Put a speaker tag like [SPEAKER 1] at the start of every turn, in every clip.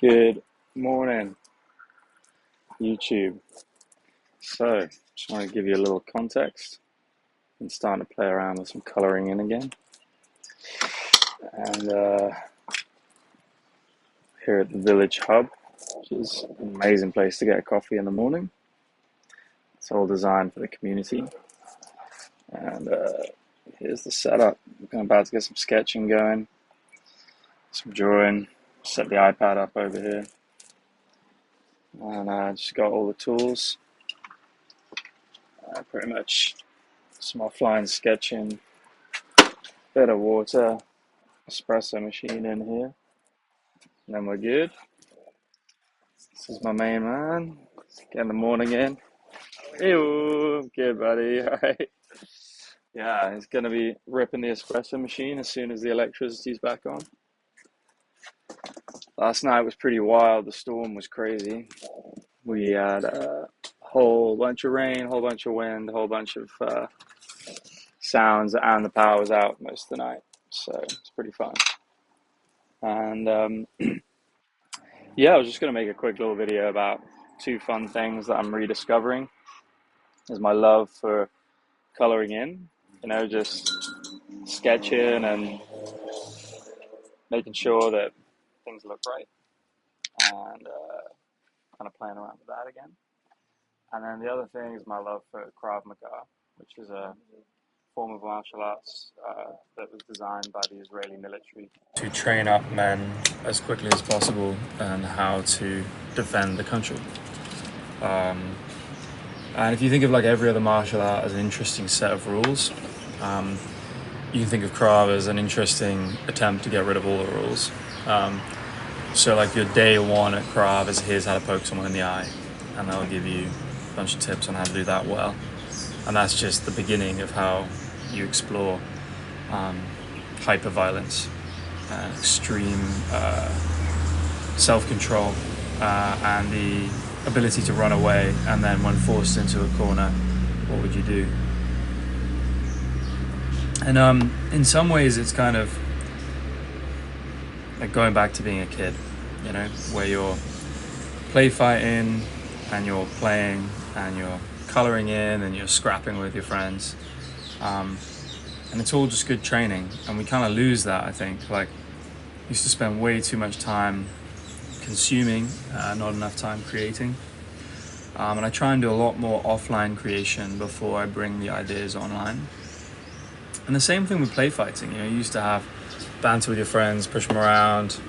[SPEAKER 1] Good morning, YouTube. So, just want to give you a little context. I'm starting to play around with some coloring in again. And here at the Village Hub, which is an amazing place to get a coffee in the morning. It's all designed for the community. And here's the setup. I'm about to get some sketching going, some drawing, set the iPad up over here. And I just got all the tools. Pretty much some offline sketching, bit of water, espresso machine in here, and then we're good. This is my main man, getting the morning in. Ew, good buddy, alright. Yeah, he's gonna be ripping the espresso machine as soon as the electricity's back on. Last night was pretty wild, the storm was crazy. We had a whole bunch of rain, whole bunch of wind, a whole bunch of sounds, and the power was out most of the night, so it's pretty fun. And yeah, I was just going to make a quick little video about two fun things that I'm rediscovering. Is my love for coloring in, just sketching and making sure that things look right, and kind of playing around with that again. And then the other thing is my love for Krav, which is a form of martial arts that was designed by the Israeli military to train up men as quickly as possible and how to defend the country. And if you think of like every other martial art as an interesting set of rules, you can think of Krav as an interesting attempt to get rid of all the rules. So like your day one at Krav is here's how to poke someone in the eye, and that'll give you a bunch of tips on how to do that well. And that's just the beginning of how you explore hyper-violence, extreme self-control, and the ability to run away, and then when forced into a corner, what would you do? And in some ways it's kind of like going back to being a kid, where you're play fighting and you're playing and you're coloring in and you're scrapping with your friends, and it's all just good training. And we kind of lose that, I think. Like, used to spend way too much time consuming, not enough time creating, and I try and do a lot more offline creation before I bring the ideas online. And the same thing with play fighting. You used to have banter with your friends, push them around,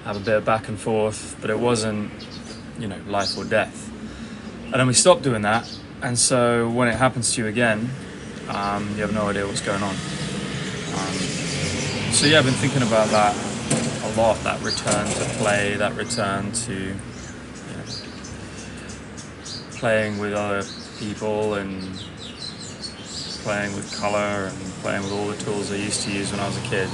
[SPEAKER 1] have a bit of back and forth, but it wasn't life or death. And then we stopped doing that, and so when it happens to you again, you have no idea what's going on. So yeah, I've been thinking about that a lot, that return to play, that return to playing with other people and playing with color and playing with all the tools I used to use when I was a kid.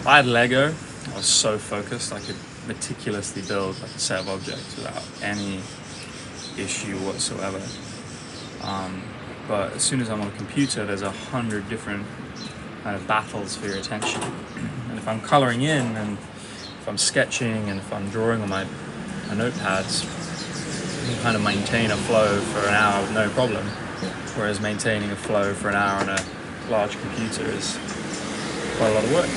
[SPEAKER 1] I had Lego, I was so focused, I could meticulously build like a set of objects without any issue whatsoever. But as soon as I'm on a computer, there's 100 different kind of battles for your attention. And if I'm coloring in, and if I'm sketching, and if I'm drawing on my notepads, I can kind of maintain a flow for an hour with no problem. Whereas maintaining a flow for an hour on a large computer is quite a lot of work.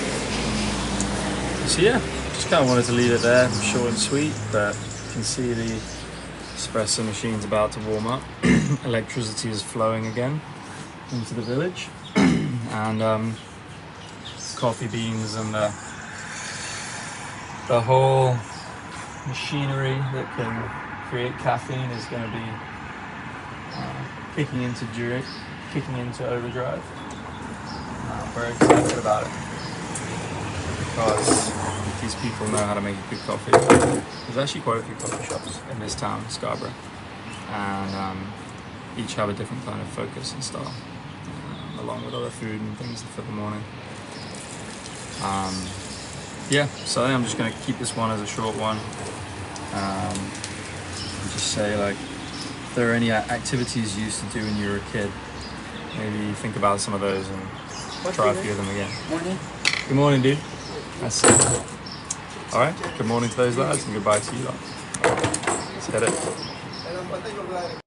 [SPEAKER 1] So yeah, just kind of wanted to leave it there, short and sweet, but you can see the espresso machine's about to warm up. Electricity is flowing again into the village, and coffee beans and the whole machinery that can create caffeine is going to be kicking into overdrive. I'm very excited about it because these people know how to make a good coffee. There's actually quite a few coffee shops in this town, Scarborough, and each have a different kind of focus and style, along with other food and things for the morning. Yeah, so I think I'm just going to keep this one as a short one, and just say, like, if there are any activities you used to do when you were a kid, maybe think about some of those and try a few of them again.
[SPEAKER 2] Morning.
[SPEAKER 1] Good morning, dude. That's it. All right, good morning to those lads and goodbye to you lot. Let's hit it.